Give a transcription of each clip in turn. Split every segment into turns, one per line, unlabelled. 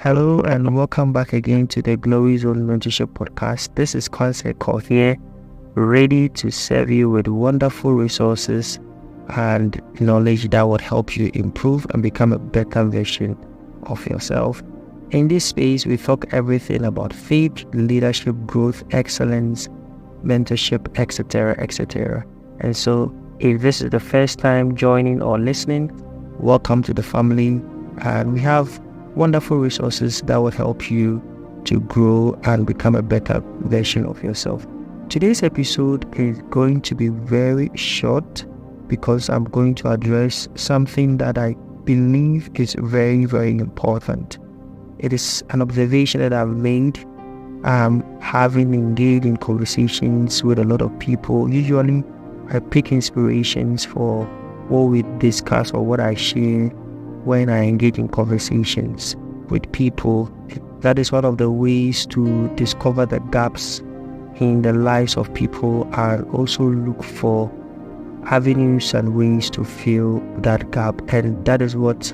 Hello and welcome back again to the GloryZone Mentorship Podcast. This is Concept Call here, ready to serve you with wonderful resources and knowledge that will help you improve and become a better version of yourself. In this space, we talk everything about faith, leadership, growth, excellence, mentorship, etc., etc. And so, if this is the first time joining or listening, welcome to the family. And we have wonderful resources that will help you to grow and become a better version of yourself. Today's episode is going to be very short because I'm going to address something that I believe is very, very important. It is an observation that I've made having engaged in conversations with a lot of people. Usually I pick inspirations for what we discuss or what I share when I engage in conversations with people. That is one of the ways to discover the gaps in the lives of people and also look for avenues and ways to fill that gap. And that is what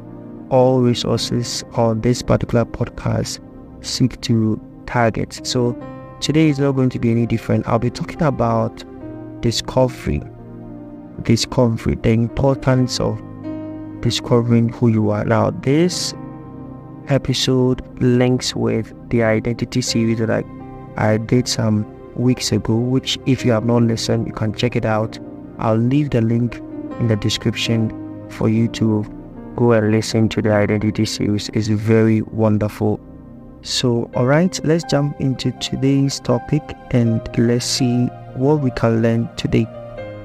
all resources on this particular podcast seek to target. So today is not going to be any different. I'll be talking about discovery, the importance of discovering who you are. Now, this episode links with the identity series that I did some weeks ago, which if you have not listened, you can check it out. I'll leave the link in the description for you to go and listen to the identity series. It's very wonderful. So, alright, let's jump into today's topic and let's see what we can learn today.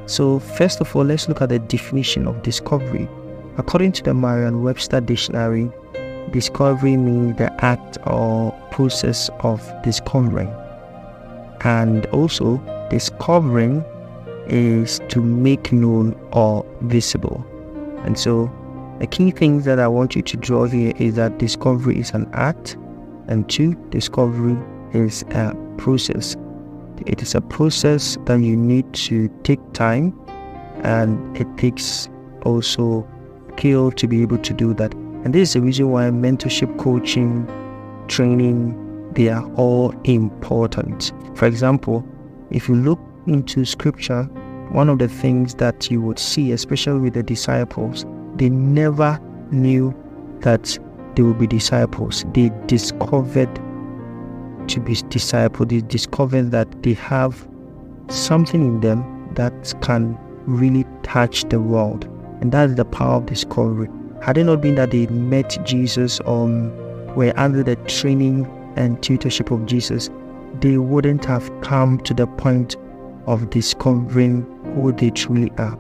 So, first of all, let's look at the definition of discovery. According to the Merriam-Webster dictionary, discovery means the act or process of discovering. And also, discovering is to make known or visible. And so, the key things that I want you to draw here is that discovery is an act, and two, discovery is a process. It is a process that you need to take time, and it takes also skill to be able to do that. And this is the reason why mentorship, coaching, training, they are all important. For example, if you look into scripture, one of the things that you would see, especially with the disciples, they never knew that they would be disciples. They discovered to be disciples. They discovered that they have something in them that can really touch the world. And that's the power of discovery. Had it not been that they met Jesus or were under the training and tutorship of Jesus, they wouldn't have come to the point of discovering who they truly are.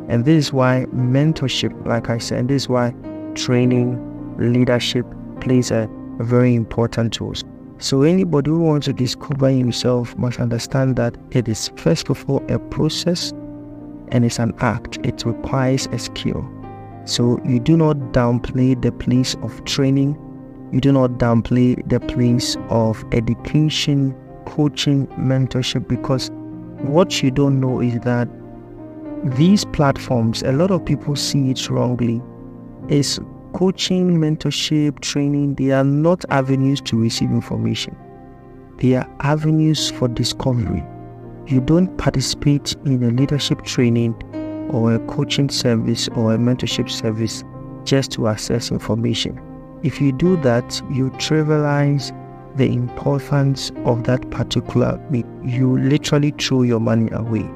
And this is why mentorship, like I said, this is why training, leadership plays a very important role. So anybody who wants to discover himself must understand that it is first of all a process, and it's an act. It requires a skill. So you do not downplay the place of training. You do not downplay the place of education, coaching, mentorship, because what you don't know is that these platforms, a lot of people see it wrongly, is coaching, mentorship, training, they are not avenues to receive information. They are avenues for discovery. You don't participate in a leadership training or a coaching service or a mentorship service just to access information. If you do that, you trivialize the importance of that particular meet. You literally throw your money away,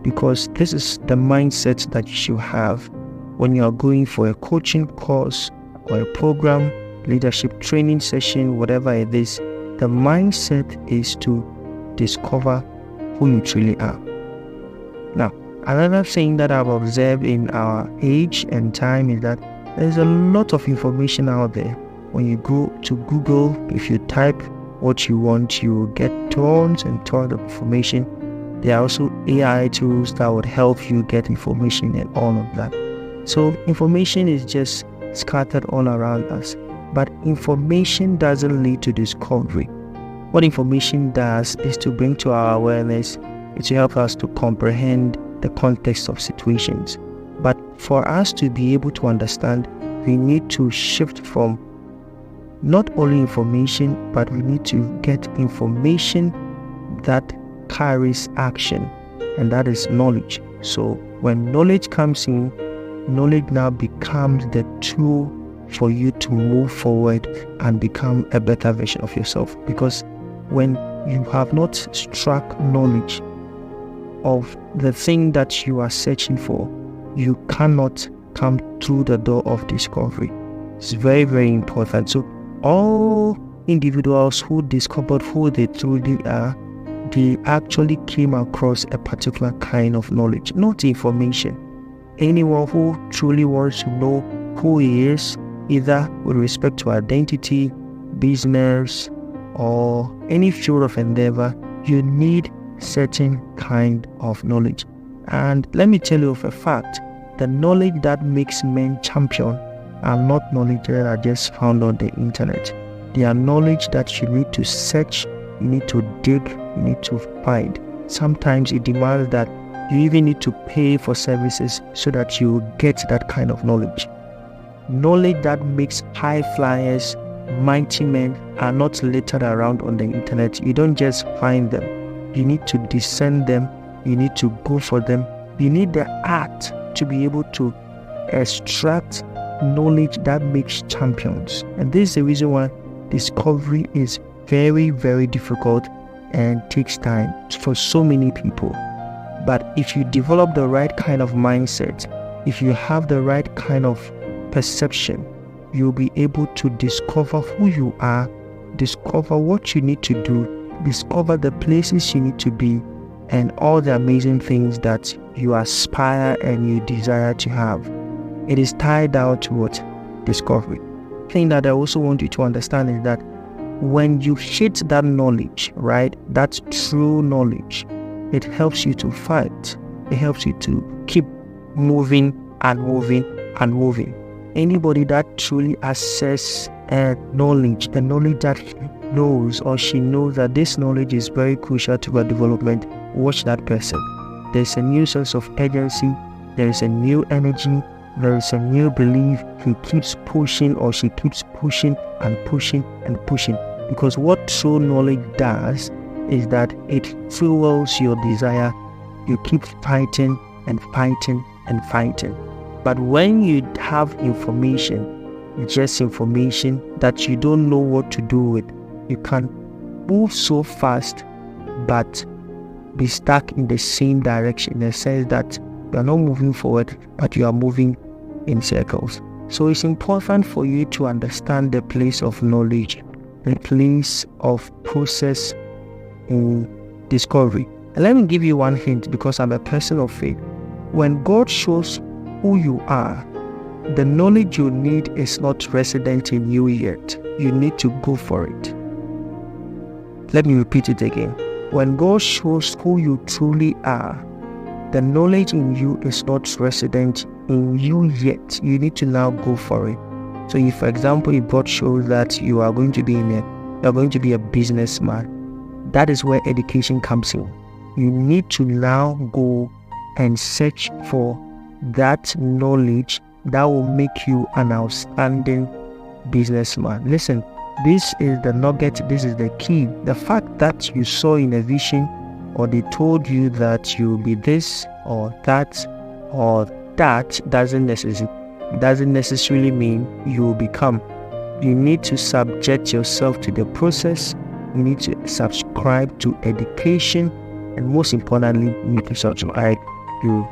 because this is the mindset that you should have when you are going for a coaching course or a program, leadership training session, whatever it is. The mindset is to discover who you truly are. Now, another thing that I've observed in our age and time is that there's a lot of information out there. When you go to Google, if you type what you want, you will get tons and tons of information. There are also AI tools that would help you get information and all of that. So information is just scattered all around us. But information doesn't lead to discovery. What information does is to bring to our awareness, is to help us to comprehend the context of situations. But for us to be able to understand, we need to shift from not only information, but we need to get information that carries action, and that is knowledge. So when knowledge comes in, knowledge now becomes the tool for you to move forward and become a better version of yourself. Because when you have not struck knowledge of the thing that you are searching for, you cannot come through the door of discovery. It's very, very important. So all individuals who discovered who they truly are, they actually came across a particular kind of knowledge, not information. Anyone who truly wants to know who he is, either with respect to identity, business, or any field of endeavor, you need certain kind of knowledge. And let me tell you of a fact, the knowledge that makes men champion are not knowledge that are just found on the internet. They are knowledge that you need to search, you need to dig, you need to find. Sometimes it demands that you even need to pay for services so that you get that kind of knowledge. Knowledge that makes high flyers, mighty men are not littered around on the internet. You don't just find them. You need to discern them. You need to go for them. You need the art to be able to extract knowledge that makes champions. And this is the reason why discovery is very, very difficult and takes time for so many people. But if you develop the right kind of mindset, if you have the right kind of perception, you'll be able to discover who you are, discover what you need to do, discover the places you need to be, and all the amazing things that you aspire and you desire to have. It is tied down to what? Discovery. The thing that I also want you to understand is that when you hit that knowledge, right, that true knowledge, it helps you to fight. It helps you to keep moving and moving and moving. Anybody that truly assesses knowledge, the knowledge that knows or she knows that this knowledge is very crucial to her development, watch that person. There's a new sense of urgency, there is a new energy, there is a new belief. He keeps pushing or she keeps pushing and pushing and pushing. Because what true knowledge does is that it fuels your desire. You keep fighting and fighting and fighting. But when you have information, just information that you don't know what to do with, you can move so fast but be stuck in the same direction, in the sense that you are not moving forward but you are moving in circles. So it's important for you to understand the place of knowledge, the place of process in discovery. And let me give you one hint, because I'm a person of faith. When God shows who you are, the knowledge you need is not resident in you yet. You need to go for it. Let me repeat it again. When God shows who you truly are, the knowledge in you is not resident in you yet. You need to now go for it. So if, for example, if God shows that you are going to be a businessman, that is where education comes in. You need to now go and search for that knowledge that will make you an outstanding businessman. Listen, this is the nugget, this is the key. The fact that you saw in a vision, or they told you that you'll be this or that doesn't necessarily mean you will become. You need to subject yourself to the process. You need to subscribe to education, and most importantly, you need to subscribe to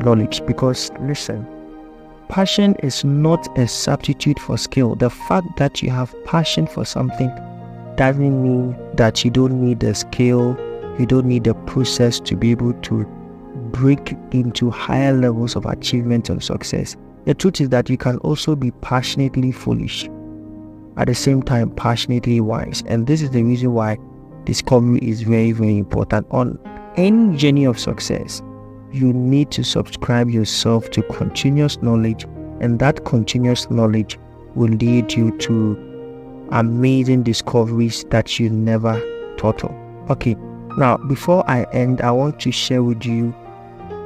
knowledge. Because listen, passion is not a substitute for skill. The fact that you have passion for something doesn't mean that you don't need the skill, you don't need the process to be able to break into higher levels of achievement and success. The truth is that you can also be passionately foolish, at the same time passionately wise. And this is the reason why discovery is very, very important. On any journey of success, you need to subscribe yourself to continuous knowledge, and that continuous knowledge will lead you to amazing discoveries that you never thought of. Okay, now before I end, I want to share with you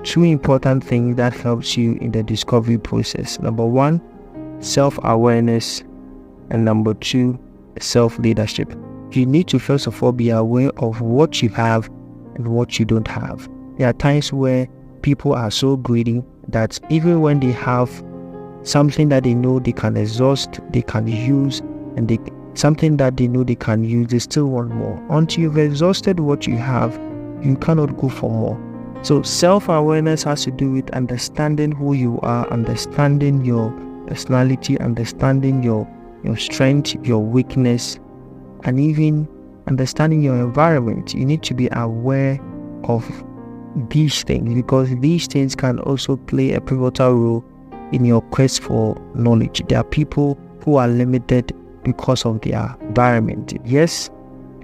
two important things that helps you in the discovery process. Number one, self-awareness, and number two, self-leadership. You need to first of all be aware of what you have and what you don't have. There are times where people are so greedy that even when they have something that they know they can exhaust, they can use, and something that they know they can use, they still want more. Until you've exhausted what you have, you cannot go for more. So self-awareness has to do with understanding who you are, understanding your personality, understanding your strength, your weakness, and even understanding your environment. You need to be aware of these things, because these things can also play a pivotal role in your quest for knowledge. There are people who are limited because of their environment. Yes,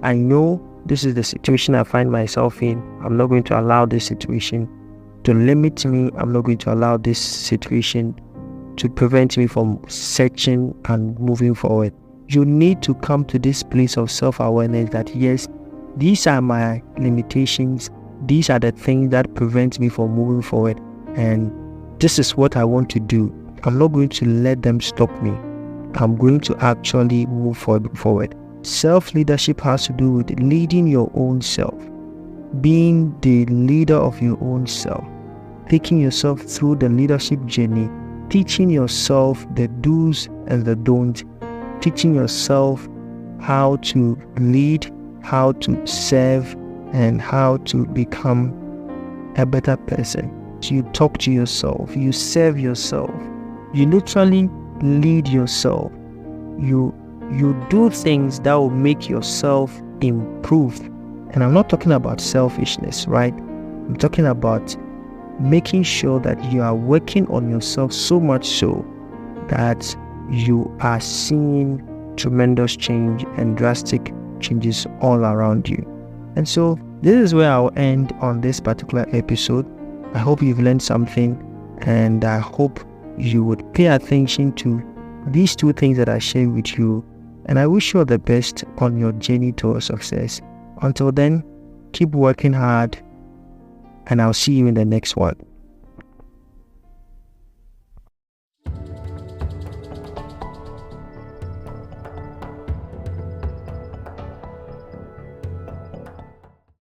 I know this is the situation I find myself in. I'm not going to allow this situation to limit me. I'm not going to allow this situation to prevent me from searching and moving forward. You need to come to this place of self-awareness that yes, these are my limitations. These are the things that prevent me from moving forward. And this is what I want to do. I'm not going to let them stop me. I'm going to actually move forward. Self-leadership has to do with leading your own self, being the leader of your own self, taking yourself through the leadership journey, teaching yourself the do's and the don'ts, teaching yourself how to lead, how to serve, and how to become a better person. So you talk to yourself, you serve yourself, you literally lead yourself. You do things that will make yourself improve. And I'm not talking about selfishness, right? I'm talking about making sure that you are working on yourself so much so that you are seeing tremendous change and drastic changes all around you. And so this is where I'll end on this particular episode. I hope you've learned something, and I hope you would pay attention to these two things that I shared with you. And I wish you all the best on your journey towards success. Until then, keep working hard, and I'll see you in the next one.